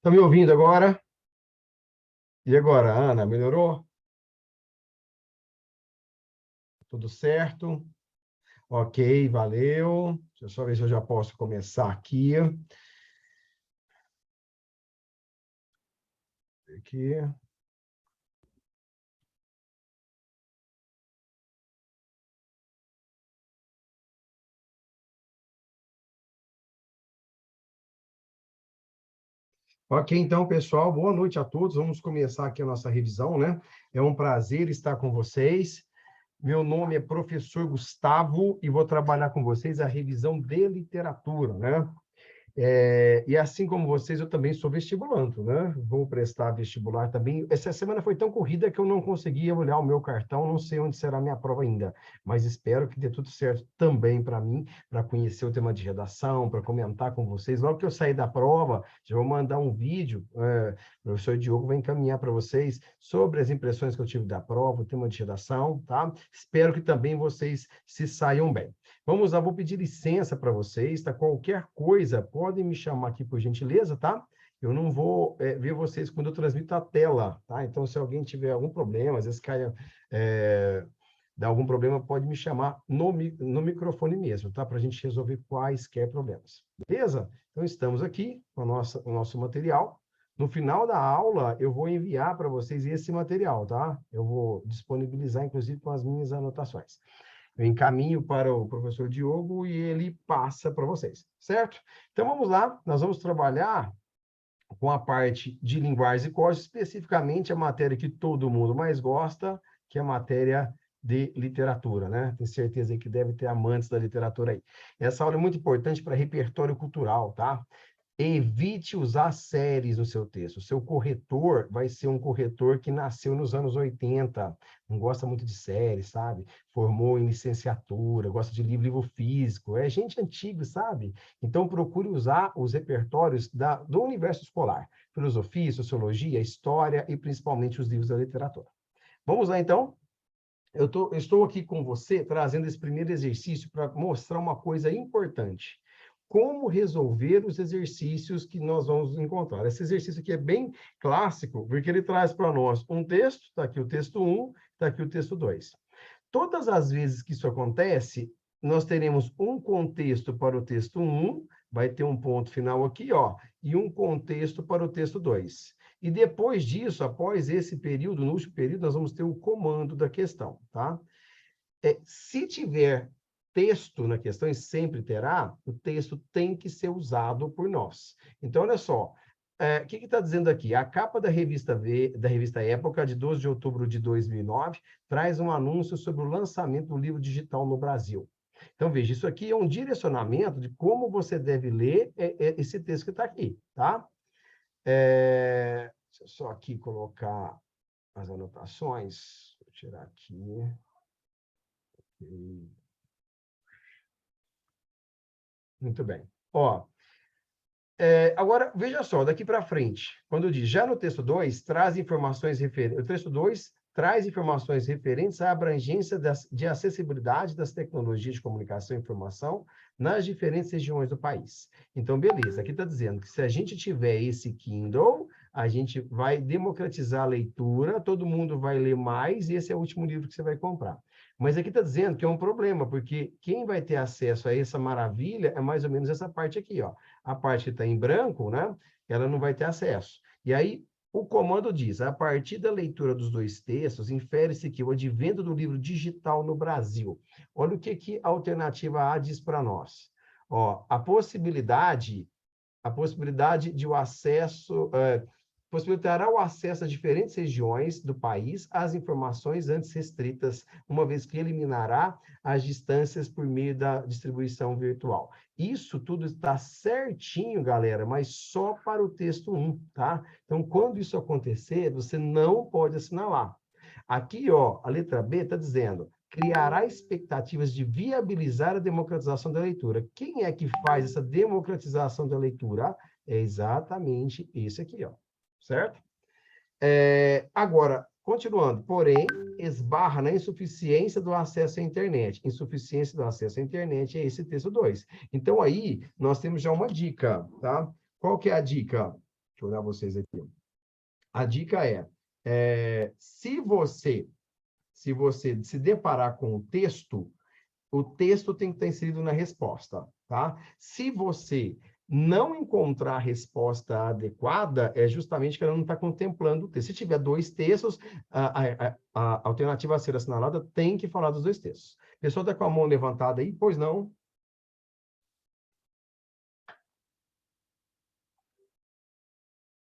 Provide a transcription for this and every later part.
Tá me ouvindo agora? E agora, Ana, melhorou? Tudo certo? Ok, valeu. Deixa eu só ver se eu já posso começar aqui. Aqui. Ok, então, pessoal, boa noite a todos. Vamos começar aqui a nossa revisão, né? É um prazer estar com vocês. Meu nome é professor Gustavo e vou trabalhar com vocês a revisão de literatura, né? E assim como vocês, eu também sou vestibulando, né? Vou prestar vestibular também. Essa semana foi tão corrida que eu não conseguia olhar o meu cartão, não sei onde será a minha prova ainda, mas espero que dê tudo certo também para mim, para conhecer o tema de redação, para comentar com vocês. Logo que eu sair da prova, já vou mandar um vídeo, o professor Diogo vai encaminhar para vocês sobre as impressões que eu tive da prova, o tema de redação, tá? Espero que também vocês se saiam bem. Vamos lá, vou pedir licença para vocês, tá? Qualquer coisa, podem me chamar aqui por gentileza, tá? Eu não vou ver vocês quando eu transmito a tela, tá? Então, se alguém tiver algum problema, às vezes caia, dá algum problema, pode me chamar no microfone mesmo, tá? Para a gente resolver quaisquer problemas. Beleza? Então, estamos aqui com o nosso material. No final da aula, eu vou enviar para vocês esse material, tá? Eu vou disponibilizar, inclusive, com as minhas anotações. Eu encaminho para o professor Diogo e ele passa para vocês, certo? Então, vamos lá, nós vamos trabalhar com a parte de linguagens e códigos, especificamente a matéria que todo mundo mais gosta, que é a matéria de literatura, né? Tenho certeza que deve ter amantes da literatura aí. Essa aula é muito importante para repertório cultural, tá? Evite usar séries no seu texto. O seu corretor vai ser um corretor que nasceu nos anos 80, não gosta muito de séries, sabe? Formou em licenciatura, gosta de livro físico. É gente antiga, sabe? Então, procure usar os repertórios do universo escolar. Filosofia, sociologia, história e, principalmente, os livros da literatura. Vamos lá, então? Estou aqui com você trazendo esse primeiro exercício para mostrar uma coisa importante. Como resolver os exercícios que nós vamos encontrar. Esse exercício aqui é bem clássico, porque ele traz para nós um texto, está aqui o texto 1, está aqui o texto 2. Todas as vezes que isso acontece, nós teremos um contexto para o texto 1, vai ter um ponto final aqui, ó, e um contexto para o texto 2. E depois disso, após esse período, no último período, nós vamos ter o comando da questão, tá? Se tiver texto na questão, e sempre terá, o texto tem que ser usado por nós. Então, olha só, o que está dizendo aqui? A capa da revista Época, de 12 de outubro de 2009, traz um anúncio sobre o lançamento do livro digital no Brasil. Então, veja, isso aqui é um direcionamento de como você deve ler esse texto que está aqui, tá? Deixa eu só aqui colocar as anotações. Vou tirar aqui. Muito bem. Ó, agora, veja só, daqui para frente, quando diz, já no texto 2, traz informações referentes... O texto 2 traz informações referentes à abrangência de acessibilidade das tecnologias de comunicação e informação nas diferentes regiões do país. Então, beleza, aqui está dizendo que se a gente tiver esse Kindle, a gente vai democratizar a leitura, todo mundo vai ler mais, e esse é o último livro que você vai comprar. Mas aqui está dizendo que é um problema, porque quem vai ter acesso a essa maravilha é mais ou menos essa parte aqui, ó. A parte que está em branco, né? Ela não vai ter acesso. E aí, o comando diz, a partir da leitura dos dois textos, infere-se que o advento do livro digital no Brasil. Olha o que a alternativa A diz para nós. Ó, a possibilidade de o acesso... possibilitará o acesso a diferentes regiões do país às informações antes restritas, uma vez que eliminará as distâncias por meio da distribuição virtual. Isso tudo está certinho, galera, mas só para o texto 1, tá? Então, quando isso acontecer, você não pode assinalar. Aqui, ó, a letra B está dizendo, criará expectativas de viabilizar a democratização da leitura. Quem é que faz essa democratização da leitura? É exatamente esse aqui, ó. Certo? Agora, continuando, porém, esbarra na insuficiência do acesso à internet. Insuficiência do acesso à internet é esse texto 2. Então, aí, nós temos já uma dica, tá? Qual que é a dica? eu olhar vocês aqui. A dica se você se deparar com o texto tem que estar inserido na resposta, tá? Se você não encontrar a resposta adequada, é justamente que ela não está contemplando o texto. Se tiver dois textos, a alternativa a ser assinalada tem que falar dos dois textos. A pessoa está com a mão levantada aí? Pois não?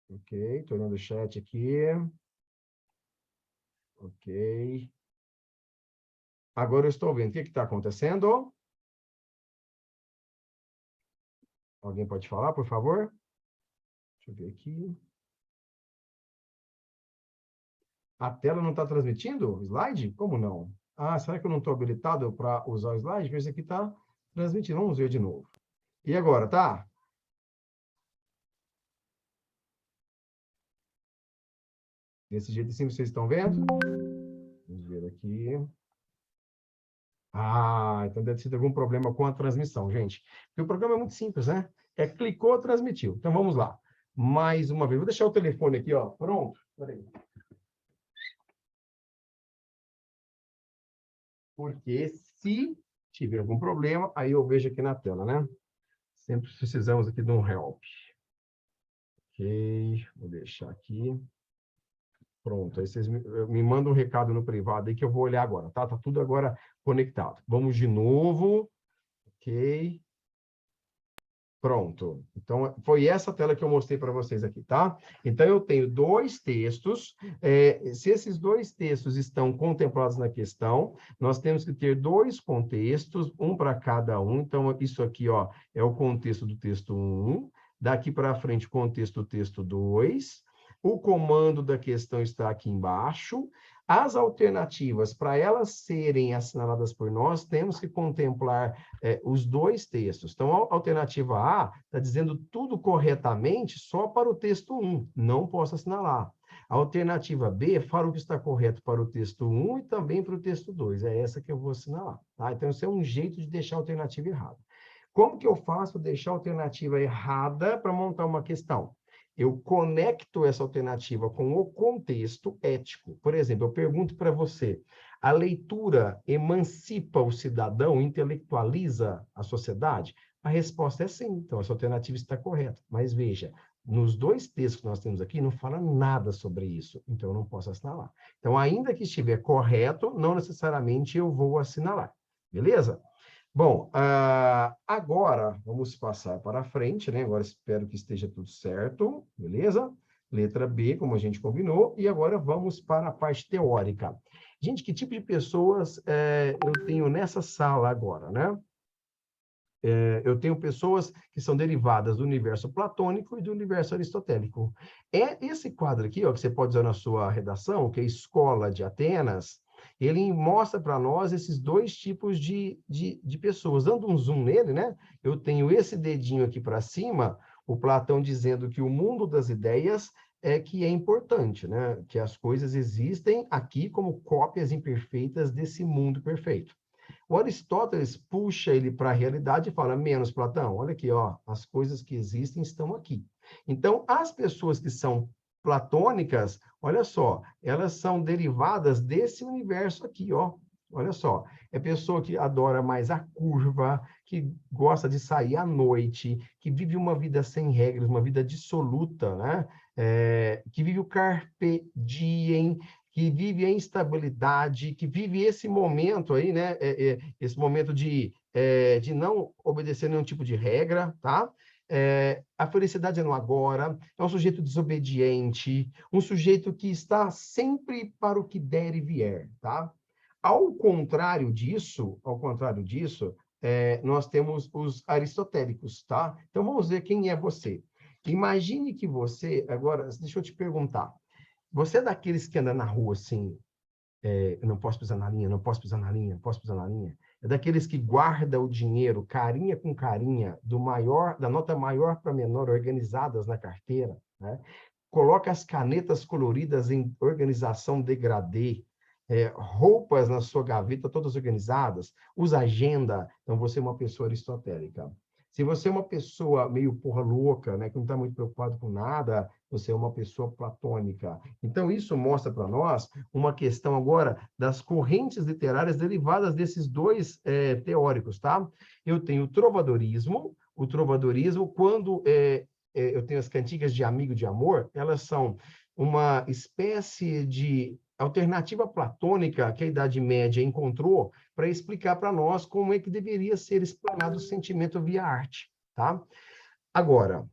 Ok, estou olhando o chat aqui. Ok. Agora eu estou vendo. O que está acontecendo? Alguém pode falar, por favor? Deixa eu ver aqui. A tela não está transmitindo o slide? Como não? Ah, será que eu não estou habilitado para usar o slide? Porque esse aqui está transmitindo. Vamos ver de novo. E agora, tá? Desse jeito assim, vocês estão vendo? Vamos ver aqui. Ah, então deve ter algum problema com a transmissão, gente. Porque o programa é muito simples, né? Clicou, transmitiu. Então, vamos lá. Mais uma vez. Vou deixar o telefone aqui, ó. Pronto. Peraí. Porque se tiver algum problema, aí eu vejo aqui na tela, né? Sempre precisamos aqui de um help. Ok, vou deixar aqui. Pronto, aí vocês me mandam um recado no privado aí que eu vou olhar agora, tá? Tá tudo agora conectado. Vamos de novo. Ok. Pronto. Então, foi essa tela que eu mostrei para vocês aqui, tá? Então, eu tenho dois textos. Se esses dois textos estão contemplados na questão, nós temos que ter dois contextos, um para cada um. Então, isso aqui, ó, é o contexto do texto 1. Daqui para frente, contexto do texto 2. O comando da questão está aqui embaixo. As alternativas, para elas serem assinaladas por nós, temos que contemplar os dois textos. Então, a alternativa A está dizendo tudo corretamente só para o texto 1, não posso assinalar. A alternativa B fala o que está correto para o texto 1 e também para o texto 2. É essa que eu vou assinalar. Tá? Então, esse é um jeito de deixar a alternativa errada. Como que eu faço para deixar a alternativa errada para montar uma questão? Eu conecto essa alternativa com o contexto ético. Por exemplo, eu pergunto para você, a leitura emancipa o cidadão, intelectualiza a sociedade? A resposta é sim, então essa alternativa está correta. Mas veja, nos dois textos que nós temos aqui, não fala nada sobre isso, então eu não posso assinalar. Então, ainda que estiver correto, não necessariamente eu vou assinalar. Beleza? Bom, agora vamos passar para frente, né? Agora espero que esteja tudo certo, beleza? Letra B, como a gente combinou, e agora vamos para a parte teórica. Gente, que tipo de pessoas eu tenho nessa sala agora, né? Eu tenho pessoas que são derivadas do universo platônico e do universo aristotélico. Esse quadro aqui, ó, que você pode usar na sua redação, que é Escola de Atenas, ele mostra para nós esses dois tipos de pessoas. Dando um zoom nele, né? Eu tenho esse dedinho aqui para cima, o Platão dizendo que o mundo das ideias é que é importante, né? Que as coisas existem aqui como cópias imperfeitas desse mundo perfeito. O Aristóteles puxa ele para a realidade e fala, menos Platão, olha aqui, ó, as coisas que existem estão aqui. Então, as pessoas que são platônicas, olha só, elas são derivadas desse universo aqui, ó. Olha só, é pessoa que adora mais a curva, que gosta de sair à noite, que vive uma vida sem regras, uma vida dissoluta, né? Que vive o carpe diem, que vive a instabilidade, que vive esse momento aí, né? Esse momento de não obedecer nenhum tipo de regra, tá? A felicidade é no agora, é um sujeito desobediente, um sujeito que está sempre para o que der e vier, tá? Ao contrário disso, nós temos os aristotélicos, tá? Então, vamos ver quem é você. Imagine que você, agora, deixa eu te perguntar, você é daqueles que anda na rua assim, eu não posso pisar na linha, não posso pisar na linha, não posso pisar na linha. É daqueles que guarda o dinheiro, carinha com carinha, da nota maior para menor, organizadas na carteira, né? Coloca as canetas coloridas em organização degradê, roupas na sua gaveta todas organizadas, usa agenda. Então, você é uma pessoa aristotélica. Se você é uma pessoa meio porra louca, né, que não está muito preocupado com nada, você é uma pessoa platônica. Então, isso mostra para nós uma questão agora das correntes literárias derivadas desses dois teóricos, tá? Eu tenho o trovadorismo, quando eu tenho as cantigas de amigo de amor, elas são uma espécie de alternativa platônica que a Idade Média encontrou para explicar para nós como é que deveria ser explanado o sentimento via arte, tá? Agora,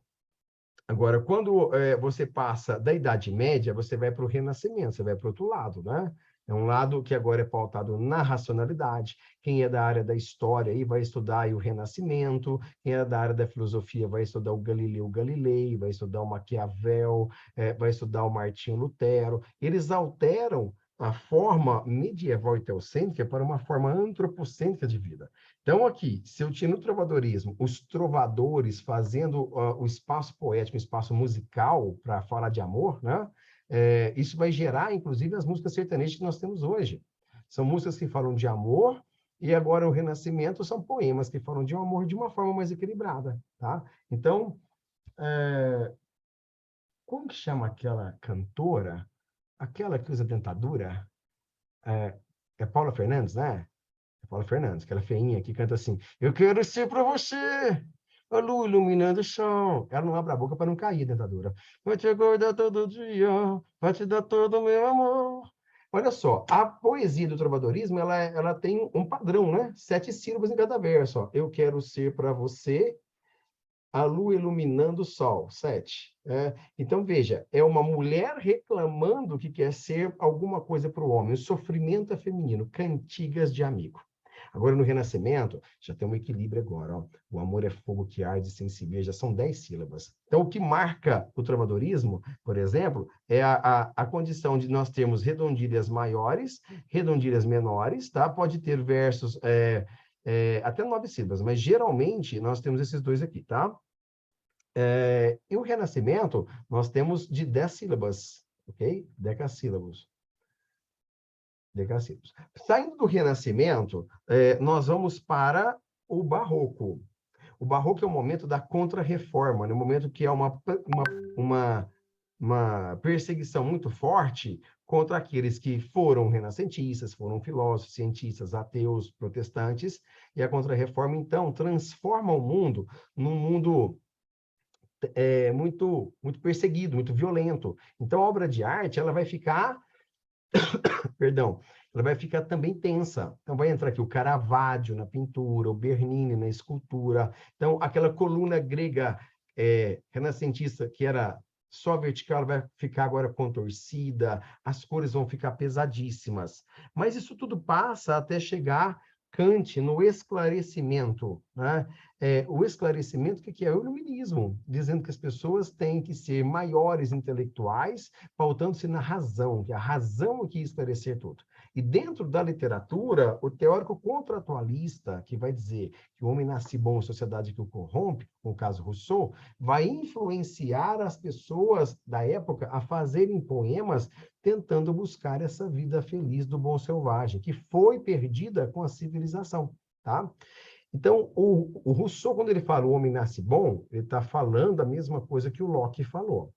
quando você passa da Idade Média, você vai para o Renascimento, você vai para o outro lado, né? É um lado que agora é pautado na racionalidade. Quem é da área da história aí vai estudar aí o Renascimento, quem é da área da filosofia vai estudar o Galileu Galilei, vai estudar o Maquiavel, vai estudar o Martinho Lutero. Eles alteram a forma medieval e teocêntrica para uma forma antropocêntrica de vida. Então, aqui, se eu tinha no trovadorismo os trovadores fazendo o espaço poético, o espaço musical para falar de amor, né? Isso vai gerar, inclusive, as músicas sertanejas que nós temos hoje. São músicas que falam de amor, e agora o Renascimento são poemas que falam de um amor de uma forma mais equilibrada, tá? Então, como que chama aquela cantora? Aquela que usa dentadura? É Paula Fernandes, né? Paula Fernandes, aquela feinha que canta assim: eu quero ser para você, a lua iluminando o chão. Ela não abre a boca para não cair a dentadura. Vou te acordar todo dia, vai te dar todo o meu amor. Olha só, a poesia do trovadorismo, ela tem um padrão, né? 7 sílabas em cada verso. Ó. Eu quero ser para você, a lua iluminando o sol. 7. Então, veja, é uma mulher reclamando que quer ser alguma coisa para o homem. O sofrimento é feminino, cantigas de amigo. Agora, no Renascimento, já tem um equilíbrio agora. Ó. O amor é fogo que arde sem se ver, já são 10 sílabas. Então, o que marca o trovadorismo, por exemplo, é a condição de nós termos redondilhas maiores, redondilhas menores, tá? Pode ter versos até 9 sílabas, mas geralmente nós temos esses dois aqui, tá? E o Renascimento, nós temos de 10 sílabas, ok? Decassílabos. Saindo do Renascimento, nós vamos para o Barroco. O Barroco é o momento da Contra-Reforma, no momento que há uma perseguição muito forte contra aqueles que foram renascentistas, foram filósofos, cientistas, ateus, protestantes, e a Contra-Reforma, então, transforma o mundo num mundo muito, muito perseguido, muito violento. Então, a obra de arte, ela vai ficar perdão, ela vai ficar também tensa. Então, vai entrar aqui o Caravaggio na pintura, o Bernini na escultura. Então, aquela coluna grega renascentista, que era só vertical, vai ficar agora contorcida, as cores vão ficar pesadíssimas. Mas isso tudo passa até chegar Kant no esclarecimento, né? O esclarecimento, o que é? O iluminismo, dizendo que as pessoas têm que ser maiores intelectuais, pautando-se na razão, que a razão é que ia esclarecer tudo. E dentro da literatura, o teórico contratualista, que vai dizer que o homem nasce bom em sociedade que o corrompe, no caso Rousseau, vai influenciar as pessoas da época a fazerem poemas tentando buscar essa vida feliz do bom selvagem, que foi perdida com a civilização, tá? Então, o Rousseau, quando ele fala o homem nasce bom, ele está falando a mesma coisa que o Locke falou.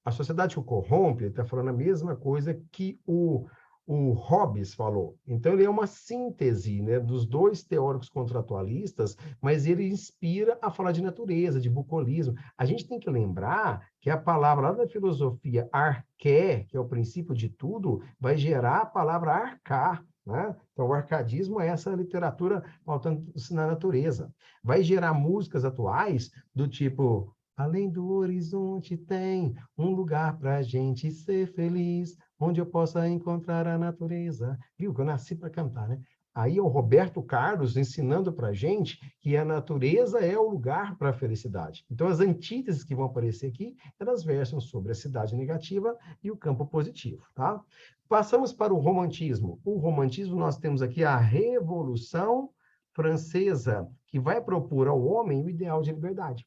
A sociedade que o corrompe, ele está falando a mesma coisa que o Hobbes falou. Então, ele é uma síntese, né, dos dois teóricos contratualistas, mas ele inspira a falar de natureza, de bucolismo. A gente tem que lembrar que a palavra lá da filosofia arqué, que é o princípio de tudo, vai gerar a palavra arcar, né? Então, o arcadismo é essa literatura pautando-se na natureza. Vai gerar músicas atuais do tipo: além do horizonte tem um lugar para a gente ser feliz, onde eu possa encontrar a natureza. Viu que eu nasci para cantar, né? Aí é o Roberto Carlos ensinando para a gente que a natureza é o lugar para a felicidade. Então, as antíteses que vão aparecer aqui, elas versam sobre a cidade negativa e o campo positivo, tá? Passamos para o romantismo. O romantismo, nós temos aqui a Revolução Francesa, que vai propor ao homem o ideal de liberdade.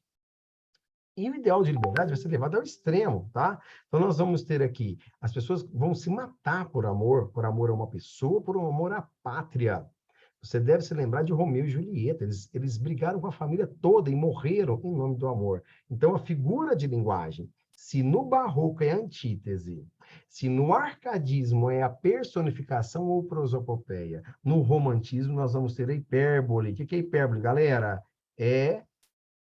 E o ideal de liberdade vai ser levado ao extremo, tá? Então, nós vamos ter aqui, as pessoas vão se matar por amor a uma pessoa, por um amor à pátria. Você deve se lembrar de Romeu e Julieta. Eles brigaram com a família toda e morreram em nome do amor. Então, a figura de linguagem, se no barroco é a antítese, se no arcadismo é a personificação ou prosopopeia, no romantismo nós vamos ter a hipérbole. O que é hipérbole, galera? É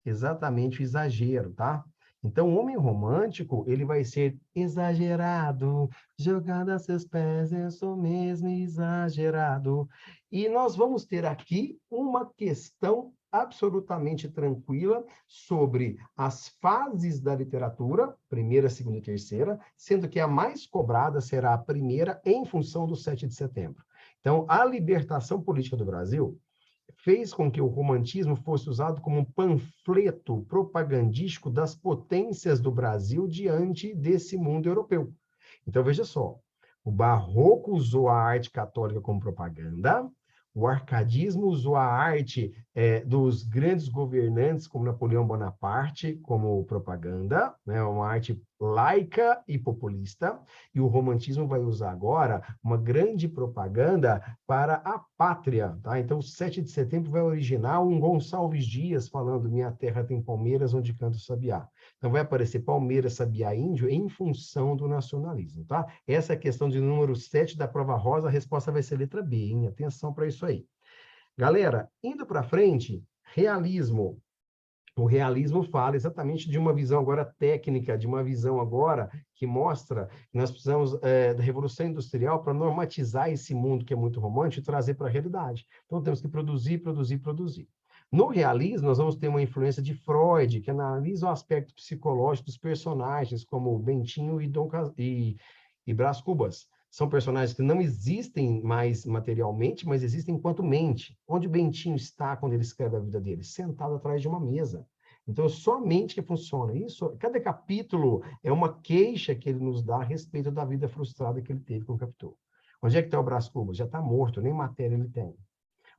exatamente o exagero, tá? Então, o homem romântico, ele vai ser exagerado, jogado a seus pés, eu sou mesmo exagerado. E nós vamos ter aqui uma questão absolutamente tranquila sobre as fases da literatura, primeira, segunda e terceira, sendo que a mais cobrada será a primeira em função do 7 de setembro. Então, a libertação política do Brasil fez com que o romantismo fosse usado como um panfleto propagandístico das potências do Brasil diante desse mundo europeu. Então, veja só, o barroco usou a arte católica como propaganda, o arcadismo usou a arte dos grandes governantes, como Napoleão Bonaparte, como propaganda, né, uma arte laica e populista, e o romantismo vai usar agora uma grande propaganda para a pátria, tá? Então, o 7 de setembro vai originar um Gonçalves Dias falando minha terra tem palmeiras onde canta o sabiá. Então, vai aparecer Palmeiras, Sabiá, Índio em função do nacionalismo, tá? Essa é a questão de número 7 da prova rosa, a resposta vai ser letra B, hein? Atenção para isso aí. Galera, indo para frente, realismo. O realismo fala exatamente de uma visão agora técnica, de uma visão agora que mostra que nós precisamos da Revolução Industrial para normatizar esse mundo que é muito romântico e trazer para a realidade. Então, temos que produzir, produzir, produzir. No realismo, nós vamos ter uma influência de Freud, que analisa o aspecto psicológico dos personagens, como Bentinho e Brás Cubas. São personagens que não existem mais materialmente, mas existem enquanto mente. Onde o Bentinho está quando ele escreve a vida dele? Sentado atrás de uma mesa. Então, é só a mente que funciona. Isso, cada capítulo é uma queixa que ele nos dá a respeito da vida frustrada que ele teve com o Capitu. Onde é que está o Brás Cubas? Já está morto, nem matéria ele tem.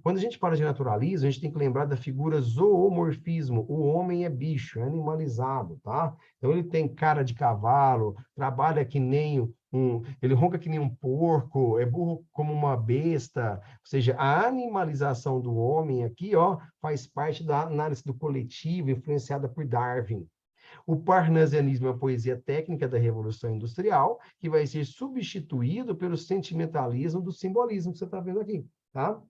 Quando a gente fala de naturalismo, a gente tem que lembrar da figura zoomorfismo. O homem é bicho, é animalizado, tá? Então, ele tem cara de cavalo, trabalha que nem ele ronca que nem um porco, é burro como uma besta. Ou seja, a animalização do homem aqui, ó, faz parte da análise do coletivo, influenciada por Darwin. O parnasianismo é uma poesia técnica da Revolução Industrial, que vai ser substituído pelo sentimentalismo do simbolismo que você está vendo aqui, tá?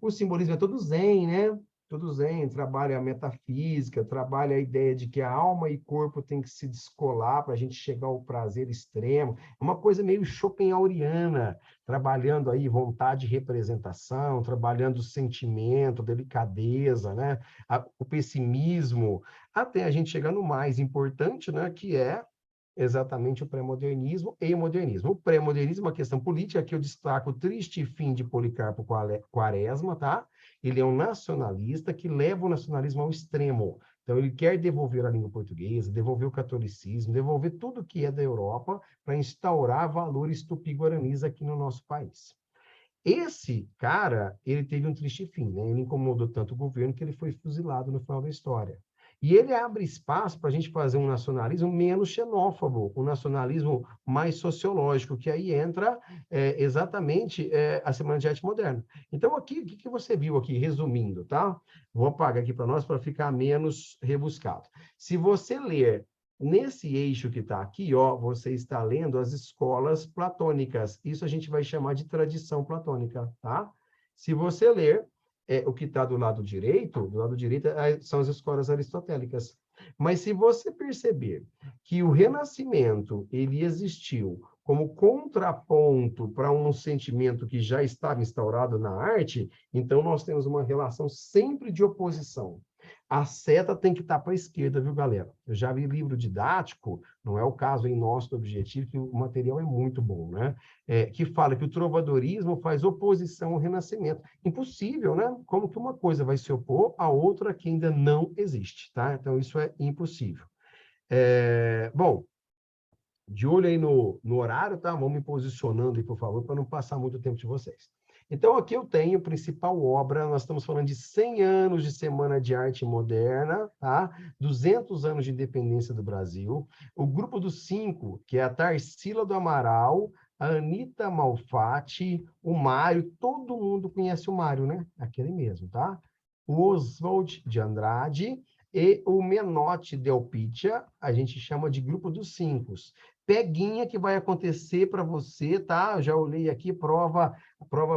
O simbolismo é todo zen, né? Todo zen, trabalha a metafísica, trabalha a ideia de que a alma e corpo tem que se descolar para a gente chegar ao prazer extremo. É uma coisa meio schopenhaueriana, trabalhando aí vontade e representação, trabalhando sentimento, delicadeza, né? O pessimismo, até a gente chegar no mais importante, né? Que é exatamente o pré-modernismo e o modernismo. O pré-modernismo é uma questão política, aqui eu destaco o Triste Fim de Policarpo Quaresma, tá? Ele é um nacionalista que leva o nacionalismo ao extremo. Então, ele quer devolver a língua portuguesa, devolver o catolicismo, devolver tudo que é da Europa para instaurar valores tupi-guaranis aqui no nosso país. Esse cara, ele teve um triste fim, né? Ele incomodou tanto o governo que ele foi fuzilado no final da história. E ele abre espaço para a gente fazer um nacionalismo menos xenófobo, um nacionalismo mais sociológico, que aí entra exatamente a Semana de Arte Moderna. Então, aqui, o que você viu aqui, resumindo, tá? Vou apagar aqui para nós para ficar menos rebuscado. Se você ler nesse eixo que está aqui, ó, você está lendo as escolas platônicas. Isso a gente vai chamar de tradição platônica, tá? Se você ler o que está do lado direito são as escolas aristotélicas. Mas se você perceber que o Renascimento ele existiu como contraponto para um sentimento que já estava instaurado na arte, então nós temos uma relação sempre de oposição. A seta tem que estar para a esquerda, viu, galera? Eu já vi livro didático, não é o caso em nosso objetivo, que o material é muito bom, né? Que fala que o trovadorismo faz oposição ao Renascimento. Impossível, né? Como que uma coisa vai se opor à outra que ainda não existe, tá? Então, isso é impossível. Bom, de olho aí no horário, tá? Vamos me posicionando aí, por favor, para não passar muito tempo de vocês. Então, aqui eu tenho a principal obra, nós estamos falando de 100 anos de Semana de Arte Moderna, tá? 200 anos de independência do Brasil. O grupo dos 5, que é a Tarsila do Amaral, a Anita Malfatti, o Mário, todo mundo conhece o Mário, né? Aquele mesmo, tá? O Oswald de Andrade e o Menotti Del Pitia, a gente chama de Grupo dos Cinco. Peguinha que vai acontecer para você, tá? Eu já olhei aqui, prova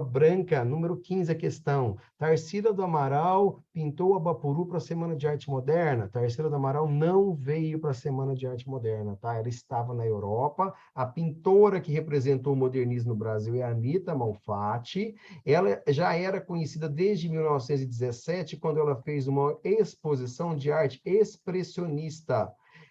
branca, número 15 a questão. Tarsila do Amaral pintou a Bapuru para a Semana de Arte Moderna. Tarsila do Amaral não veio para a Semana de Arte Moderna, tá? Ela estava na Europa. A pintora que representou o modernismo no Brasil é a Anita Malfatti. Ela já era conhecida desde 1917, quando ela fez uma exposição de arte expressionista.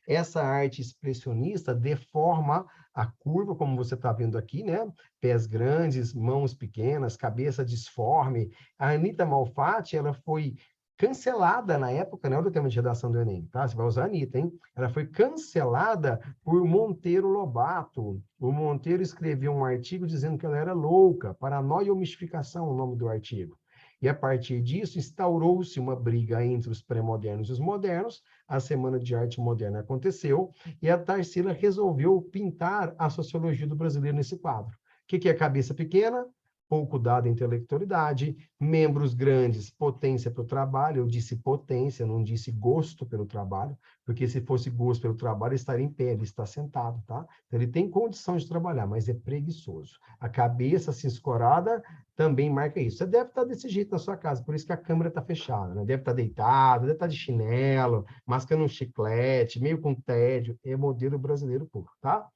Essa arte expressionista deforma a curva, como você está vendo aqui, né? Pés grandes, mãos pequenas, cabeça disforme. A Anita Malfatti, ela foi cancelada na época, não é o tema de redação do Enem, tá? Você vai usar a Anitta, hein? Ela foi cancelada por Monteiro Lobato. O Monteiro escreveu um artigo dizendo que ela era louca, paranoia ou mistificação, o nome do artigo. E a partir disso, instaurou-se uma briga entre os pré-modernos e os modernos. A Semana de Arte Moderna aconteceu e a Tarsila resolveu pintar a sociologia do brasileiro nesse quadro. O que é cabeça pequena? Pouco dada intelectualidade, membros grandes, potência para o trabalho. Eu disse potência, não disse gosto pelo trabalho, porque se fosse gosto pelo trabalho, ele estaria em pé, ele está sentado, tá? Então, ele tem condição de trabalhar, mas é preguiçoso. A cabeça assim escorada também marca isso. Você deve estar desse jeito na sua casa, por isso que a câmera está fechada, né? Deve estar deitado, deve estar de chinelo, mascando um chiclete, meio com tédio. É modelo brasileiro puro, tá?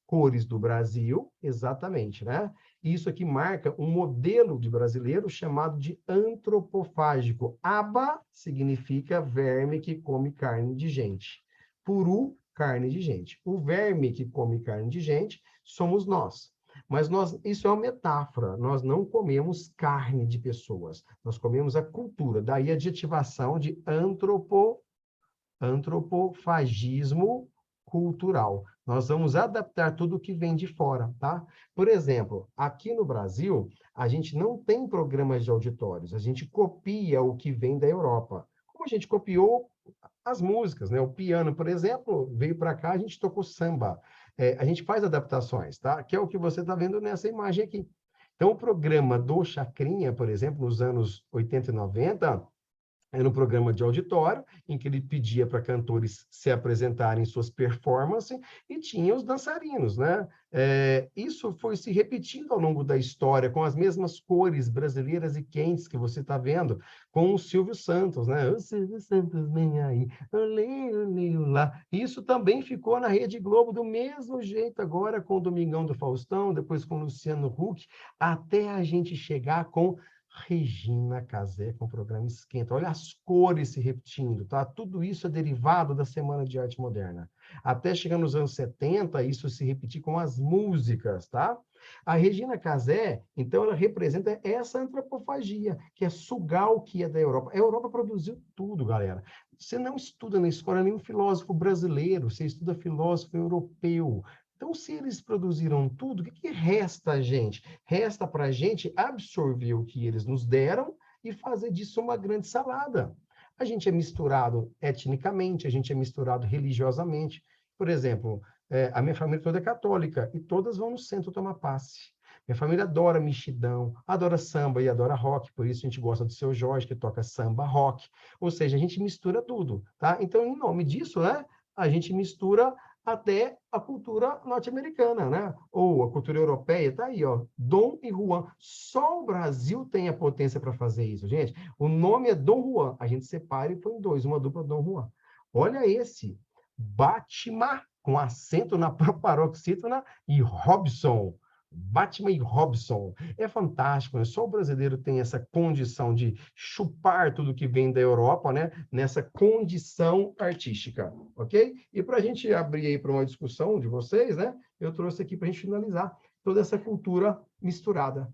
Cores do Brasil, exatamente, né? Isso aqui marca um modelo de brasileiro chamado de antropofágico. Aba significa verme que come carne de gente. Puru, carne de gente. O verme que come carne de gente somos nós. Mas isso é uma metáfora. Nós não comemos carne de pessoas. Nós comemos a cultura. Daí a adjetivação de antropofagismo cultural. Nós vamos adaptar tudo que vem de fora, tá? Por exemplo, aqui no Brasil, a gente não tem programas de auditórios, a gente copia o que vem da Europa. Como a gente copiou as músicas, né? O piano, por exemplo, veio para cá, a gente tocou samba. A gente faz adaptações, tá? Que é o que você está vendo nessa imagem aqui. Então, o programa do Chacrinha, por exemplo, nos anos 80 e 90, era um programa de auditório, em que ele pedia para cantores se apresentarem suas performances, e tinha os dançarinos, né? Isso foi se repetindo ao longo da história, com as mesmas cores brasileiras e quentes que você está vendo, com o Silvio Santos, né? O Silvio Santos, vem aí, olê, lá. Isso também ficou na Rede Globo do mesmo jeito agora, com o Domingão do Faustão, depois com o Luciano Huck, até a gente chegar com Regina Casé com o programa Esquenta. Olha as cores se repetindo, tá? Tudo isso é derivado da Semana de Arte Moderna. Até chegar nos anos 70, isso se repetir com as músicas, tá? A Regina Casé, então, ela representa essa antropofagia, que é sugar o que é da Europa. A Europa produziu tudo, galera. Você não estuda na escola nenhum filósofo brasileiro, você estuda filósofo europeu. Então, se eles produziram tudo, o que resta a gente? Resta para a gente absorver o que eles nos deram e fazer disso uma grande salada. A gente é misturado etnicamente, a gente é misturado religiosamente. Por exemplo, a minha família toda é católica e todas vão no centro tomar passe. Minha família adora mexidão, adora samba e adora rock, por isso a gente gosta do Seu Jorge, que toca samba rock. Ou seja, a gente mistura tudo, tá? Então, em nome disso, né, a gente mistura até a cultura norte-americana, né? Ou a cultura europeia, tá aí, ó, Dom e Juan. Só o Brasil tem a potência para fazer isso, gente. O nome é Dom Juan, a gente separa e põe dois, uma dupla Dom Juan. Olha esse, Batman, com acento na paroxítona, e Robson. Batman e Robson. É fantástico, né? Só o brasileiro tem essa condição de chupar tudo que vem da Europa, né? Nessa condição artística, ok? E para a gente abrir aí para uma discussão de vocês, né? Eu trouxe aqui para a gente finalizar toda essa cultura misturada.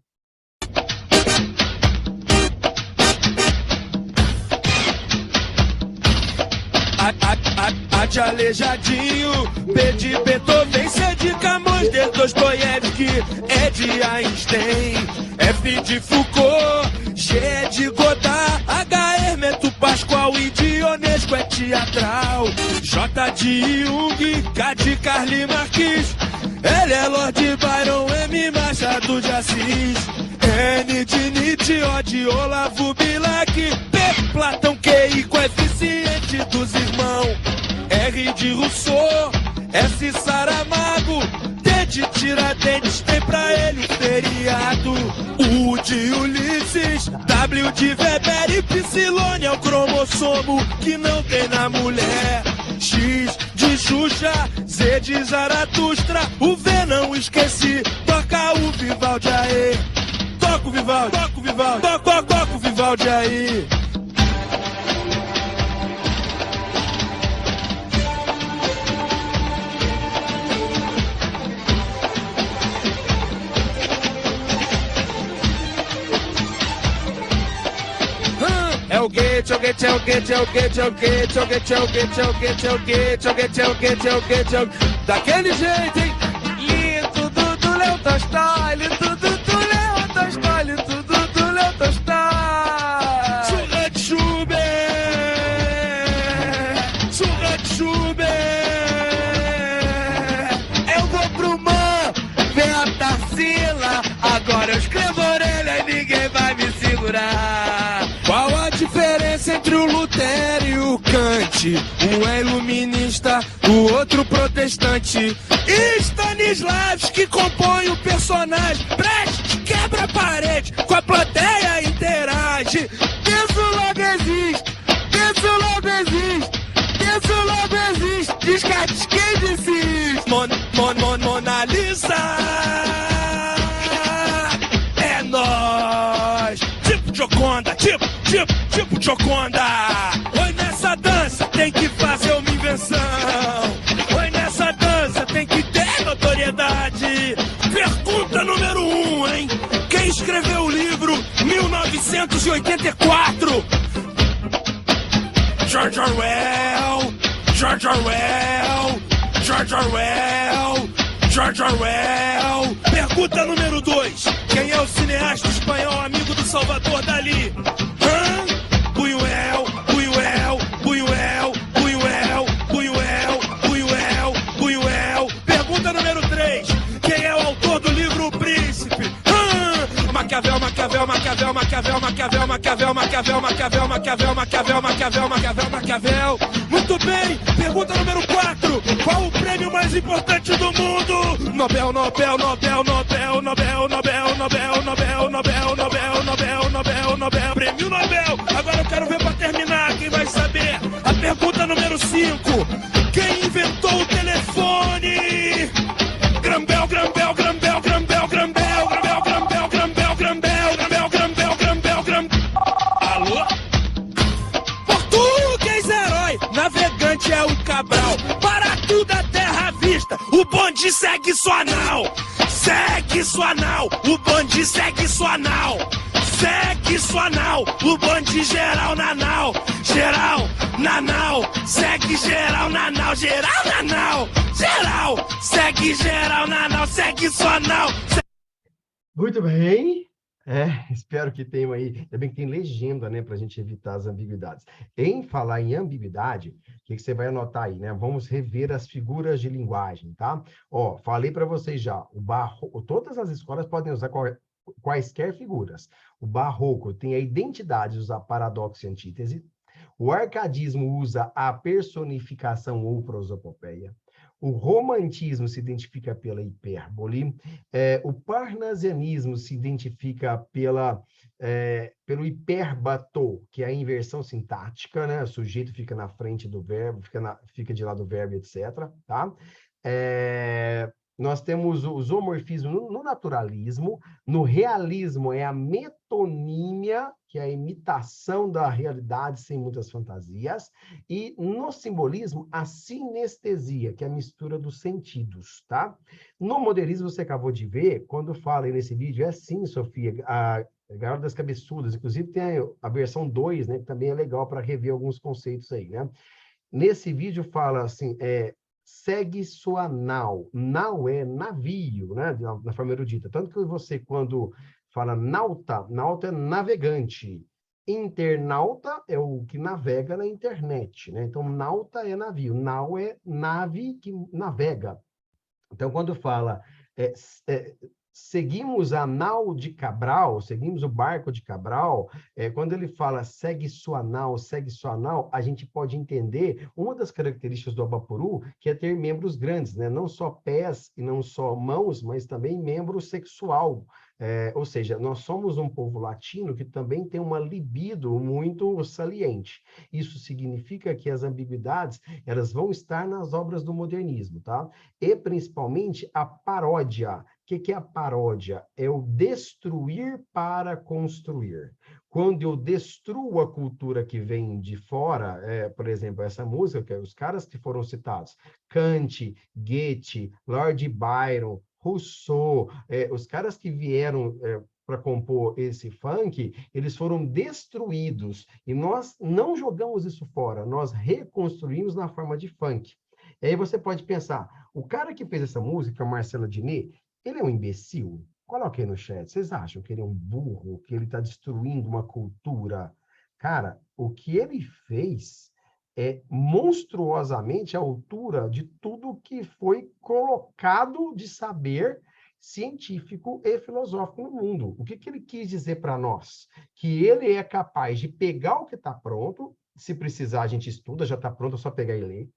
A de Aleijadinho, B de Beethoven, C de Camões, D de Dostoiévski, E de Einstein, F de Foucault, G de Godard, H Hermeto Pascoal e de Ionesco é teatral, J de Jung, K de Karl Marx, L é Lord Byron, M Machado de Assis, N de Nietzsche, O de Olavo Bilac, P, Platão, QI, coeficiente dos irmãos, R de Rousseau, S, Saramago, T de Tiradentes, tem pra ele o feriado, U de Ulisses, W de Weber e Psilone é o cromossomo que não tem na mulher, X de Xuxa, Z de Zaratustra, o V não esqueci, toca o Vivaldi aí, toca o Vivaldi, toca o Vivaldi, toca o Vivaldi aí. É o Goethe, é o Goethe, é o Goethe, é o Goethe, é o Goethe, é o Goethe, é o Goethe, é o Goethe, é o Goethe, é o Goethe, é o Goethe, é o Goethe, é o daquele jeito, hein? Lindo do Léo Tolstói, lindo do Léo Tolstói, lindo do Léo Tolstói. Surra de Schubert, surra de Schubert. Eu vou pro Man, vem a Tarsila, agora eu escrevo orelha e ninguém vai me segurar. Qual a diferença entre o Lutero e o Kant? Um é iluminista, o outro protestante. E Stanislavski compõe o personagem. Brecht quebra a parede, com a plateia interage. Penso logo existe, penso logo existe, penso logo existe. Descartes quem disse isso? Mona Lisa, é nóis. Tipo Gioconda, tipo Gioconda. Oi, nessa dança tem que fazer uma invenção. Oi, nessa dança tem que ter notoriedade. Pergunta número 1, hein? Quem escreveu o livro 1984? George Orwell, George Orwell, George Orwell, George Orwell. Pergunta número 2. Quem é o cineasta espanhol amigo do Salvador Dalí? Buñuel, Buñuel, Buñuel, Buñuel, Buñuel, Buñuel, Buñuel. Pergunta número 3. Quem é o autor do livro O Príncipe? Maquiavel, Maquiavel, Maquiavel, Maquiavel, Maquiavel, Maquiavel, Maquiavel, Maquiavel, Maquiavel, Maquiavel, Maquiavel, Maquiavel, Maquiavel. Muito bem. Pergunta número 4. Qual o prêmio mais importante do mundo? Nobel, Nobel, Nobel, Nobel, Nobel, Nobel, Nobel, Nobel, Nobel, Nobel, Nobel, Nobel, Nobel. Prêmio Nobel. Agora eu quero ver pra terminar. Quem vai saber? A pergunta número 5. Quem inventou o telefone? Grambel, Grambel, Grambel, Grambel, Grambel, Grambel, Grambel, Grambel, Grambel, Grambel, Grambel, Grambel, Grambel. Alô? Português herói, navegante é o Cabral. Para tudo a terra à vista, o bonde segue sua nau. Segue sua nau, o bonde segue sua nau. Segue sua nau, o bonde geral na nau. Geral na nau, segue geral na nau. Geral na nau, geral, segue geral na nau. Segue sua nau. Muito bem. Espero que tenham aí. Ainda bem que tem legenda, né, para a gente evitar as ambiguidades. Em falar em ambiguidade, o que você vai anotar aí, né? Vamos rever as figuras de linguagem, tá? Ó, falei para vocês já, todas as escolas podem usar quaisquer figuras. O barroco tem a identidade, usa paradoxo e antítese. O arcadismo usa a personificação ou prosopopeia. O romantismo se identifica pela hipérbole. O parnasianismo se identifica pelo hipérbato, que é a inversão sintática, né? O sujeito fica na frente do verbo, fica de lado do verbo, etc. Tá? Nós temos o zoomorfismo no naturalismo. No realismo é a metonímia, que é a imitação da realidade sem muitas fantasias. E no simbolismo, a sinestesia, que é a mistura dos sentidos, tá? No modernismo, você acabou de ver, quando fala aí nesse vídeo, é sim, Sofia, a Garota das Cabeçudas. Inclusive, tem a versão 2, né, que também é legal para rever alguns conceitos aí, né? Nesse vídeo fala assim, segue sua nau. Nau é navio, né? Na forma erudita. Tanto que você, quando fala nauta, nauta é navegante. Internauta é o que navega na internet, né? Então, nauta é navio. Nau é nave que navega. Então, quando fala seguimos a nau de Cabral, seguimos o barco de Cabral, quando ele fala segue sua nau, a gente pode entender uma das características do Abapuru, que é ter membros grandes, né? Não só pés e não só mãos, mas também membro sexual. Ou seja, nós somos um povo latino que também tem uma libido muito saliente. Isso significa que as ambiguidades, elas vão estar nas obras do modernismo, tá? E principalmente a paródia. O que é a paródia? É o destruir para construir. Quando eu destruo a cultura que vem de fora, por exemplo, essa música, que os caras que foram citados, Kant, Goethe, Lord Byron, Rousseau, os caras que vieram para compor esse funk, eles foram destruídos. E nós não jogamos isso fora, nós reconstruímos na forma de funk. E aí você pode pensar, o cara que fez essa música, o Marcelo Adnet, ele é um imbecil? Coloque aí no chat. Vocês acham que ele é um burro, que ele está destruindo uma cultura? Cara, o que ele fez é monstruosamente à altura de tudo que foi colocado de saber científico e filosófico no mundo. O que ele quis dizer para nós? Que ele é capaz de pegar o que está pronto, se precisar a gente estuda, já está pronto, é só pegar e ler.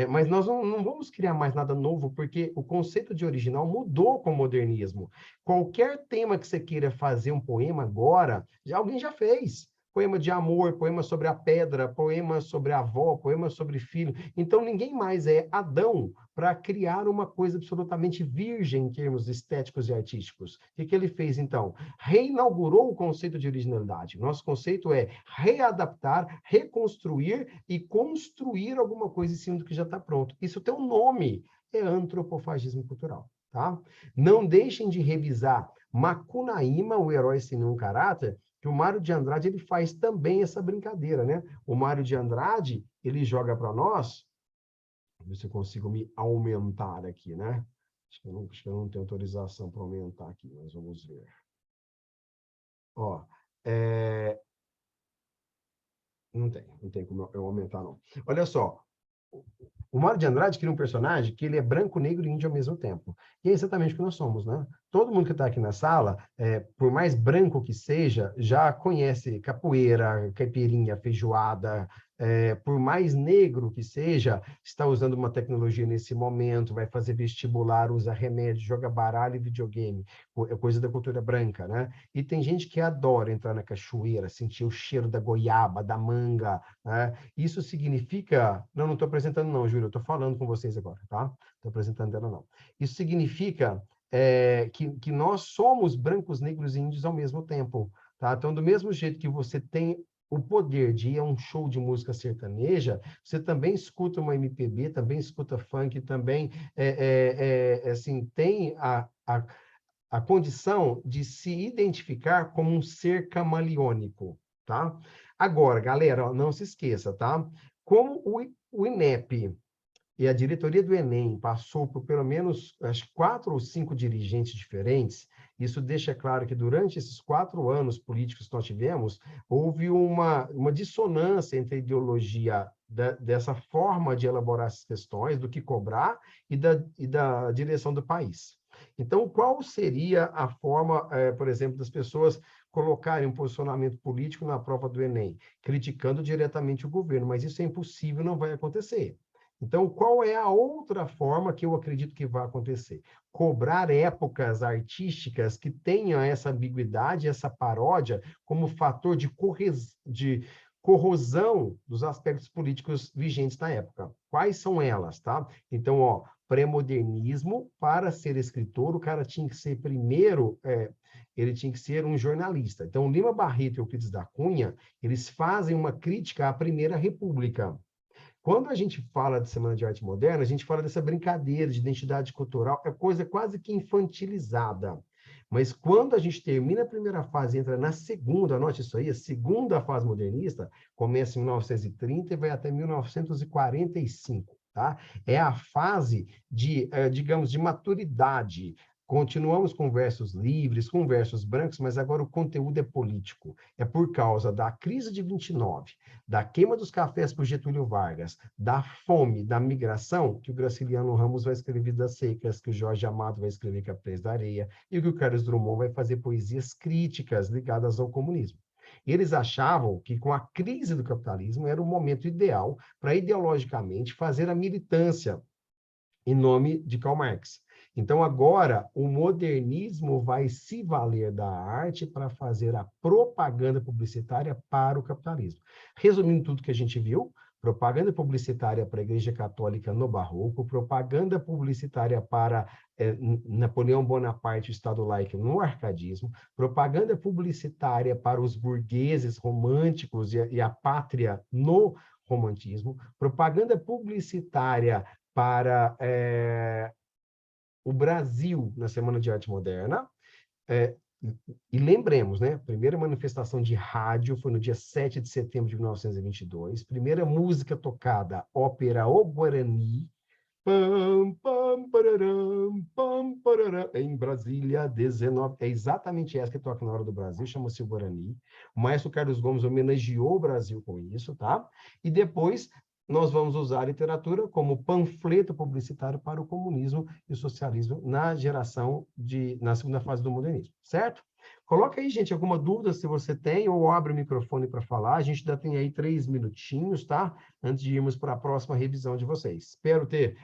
Mas nós não vamos criar mais nada novo, porque o conceito de original mudou com o modernismo. Qualquer tema que você queira fazer um poema agora, alguém já fez. Poema de amor, poema sobre a pedra, poema sobre a avó, poema sobre filho. Então, ninguém mais é Adão para criar uma coisa absolutamente virgem em termos estéticos e artísticos. O que ele fez, então? Reinaugurou o conceito de originalidade. Nosso conceito é readaptar, reconstruir e construir alguma coisa em cima do que já está pronto. Isso tem um nome, é antropofagismo cultural. Tá? Não deixem de revisar Macunaíma, o herói sem nenhum caráter, que o Mário de Andrade ele faz também essa brincadeira, né? O Mário de Andrade, ele joga para nós, vou ver se eu consigo me aumentar aqui, né? Acho que eu não tenho autorização para aumentar aqui, mas vamos ver. Ó, não tem como eu aumentar, não. Olha só, o Mário de Andrade cria um personagem que ele é branco, negro e índio ao mesmo tempo. E é exatamente o que nós somos, né? Todo mundo que está aqui na sala, por mais branco que seja, já conhece capoeira, caipirinha, feijoada. Por mais negro que seja, está usando uma tecnologia nesse momento, vai fazer vestibular, usa remédio, joga baralho e videogame. É coisa da cultura branca, né? E tem gente que adora entrar na cachoeira, sentir o cheiro da goiaba, da manga, né? Isso significa... Não estou apresentando não, Júlio, eu estou falando com vocês agora, tá? Estou apresentando ela não. Isso significa que nós somos brancos, negros e índios ao mesmo tempo, tá? Então, do mesmo jeito que você tem o poder de ir a um show de música sertaneja, você também escuta uma MPB, também escuta funk, também assim, tem a condição de se identificar como um ser camaleônico, tá? Agora, galera, ó, não se esqueça, tá? Como o INEP e a diretoria do Enem passou por pelo menos, acho, 4 ou 5 dirigentes diferentes, isso deixa claro que durante esses 4 anos políticos que nós tivemos, houve uma dissonância entre a ideologia dessa forma de elaborar essas questões, do que cobrar e da direção do país. Então, qual seria a forma, por exemplo, das pessoas colocarem um posicionamento político na prova do Enem? Criticando diretamente o governo, mas isso é impossível, não vai acontecer. Então, qual é a outra forma que eu acredito que vai acontecer? Cobrar épocas artísticas que tenham essa ambiguidade, essa paródia, como fator de corrosão dos aspectos políticos vigentes na época. Quais são elas, tá? Então, ó, pré-modernismo, para ser escritor, o cara tinha que ser primeiro, ele tinha que ser um jornalista. Então, Lima Barreto e Euclides da Cunha, eles fazem uma crítica à Primeira República. Quando a gente fala de Semana de Arte Moderna, a gente fala dessa brincadeira de identidade cultural, é coisa quase que infantilizada. Mas quando a gente termina a primeira fase e entra na segunda, anote isso aí, a segunda fase modernista, começa em 1930 e vai até 1945, tá? É a fase de, digamos, de maturidade, Continuamos com versos livres, com versos brancos, mas agora o conteúdo é político. É por causa da crise de 29, da queima dos cafés por Getúlio Vargas, da fome, da migração, que o Graciliano Ramos vai escrever Vidas Secas, que o Jorge Amado vai escrever Capitães da Areia, e que o Carlos Drummond vai fazer poesias críticas ligadas ao comunismo. Eles achavam que, com a crise do capitalismo, era o momento ideal para, ideologicamente, fazer a militância em nome de Karl Marx. Então, agora, o modernismo vai se valer da arte para fazer a propaganda publicitária para o capitalismo. Resumindo tudo que a gente viu, propaganda publicitária para a Igreja Católica no Barroco, propaganda publicitária para Napoleão Bonaparte, o Estado laico, no arcadismo, propaganda publicitária para os burgueses românticos e a pátria no romantismo, propaganda publicitária para o Brasil na Semana de Arte Moderna. E lembremos, né? Primeira manifestação de rádio foi no dia 7 de setembro de 1922. Primeira música tocada, ópera O Guarani, pam, pam, pararam, pam, pararam, em Brasília, 19. É exatamente essa que toca na hora do Brasil, chama-se o Guarani. O maestro Carlos Gomes homenageou o Brasil com isso, tá? E depois nós vamos usar a literatura como panfleto publicitário para o comunismo e o socialismo na segunda fase do modernismo, certo? Coloca aí, gente, alguma dúvida se você tem, ou abre o microfone para falar. A gente ainda tem aí 3 minutinhos, tá? Antes de irmos para a próxima revisão de vocês. Espero ter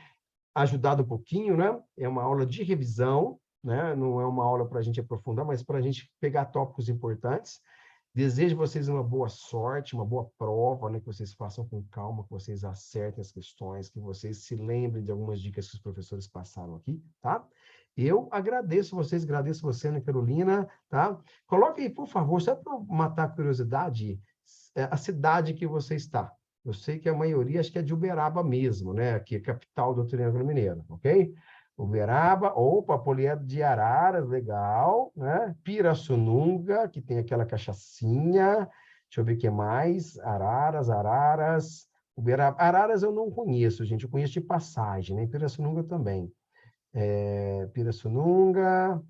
ajudado um pouquinho, né? É uma aula de revisão, né? Não é uma aula para a gente aprofundar, mas para a gente pegar tópicos importantes. Desejo a vocês uma boa sorte, uma boa prova, né? Que vocês façam com calma, que vocês acertem as questões, que vocês se lembrem de algumas dicas que os professores passaram aqui, tá? Eu agradeço vocês, agradeço você, Ana Carolina, tá? Coloque aí, por favor, só para matar a curiosidade, a cidade que você está. Eu sei que a maioria, acho que é de Uberaba mesmo, né? Que é a capital do Triângulo Mineiro, ok? Uberaba, opa, Poliedro de Araras, legal, né? Pirassununga, que tem aquela cachaçinha, deixa eu ver o que mais, Araras, Uberaba. Araras eu não conheço, gente, eu conheço de passagem, né? Pirassununga também. Pirassununga,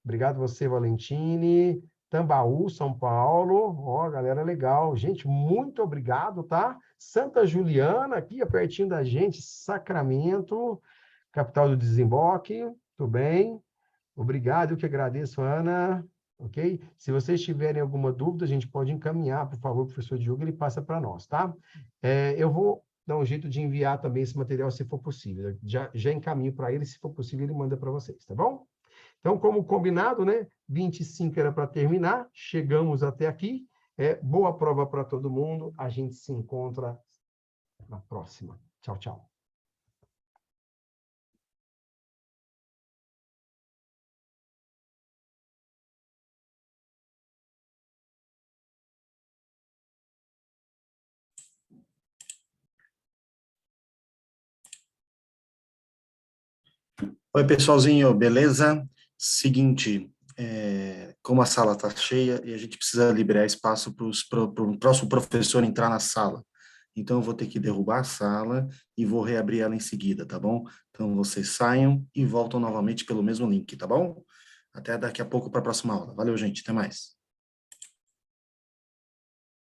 obrigado você, Valentine. Tambaú, São Paulo, ó, galera legal. Gente, muito obrigado, tá? Santa Juliana, aqui, pertinho da gente, Sacramento, capital do desemboque, tudo bem? Obrigado, eu que agradeço, Ana, ok? Se vocês tiverem alguma dúvida, a gente pode encaminhar, por favor, o professor Diogo, ele passa para nós, tá? Eu vou dar um jeito de enviar também esse material, se for possível. Já encaminho para ele, se for possível, ele manda para vocês, tá bom? Então, como combinado, né? 25 era para terminar, chegamos até aqui. Boa prova para todo mundo, a gente se encontra na próxima. Tchau, tchau. Oi, pessoalzinho, beleza? Seguinte, como a sala está cheia e a gente precisa liberar espaço para o próximo professor entrar na sala. Então, eu vou ter que derrubar a sala e vou reabrir ela em seguida, tá bom? Então, vocês saiam e voltam novamente pelo mesmo link, tá bom? Até daqui a pouco para a próxima aula. Valeu, gente, até mais.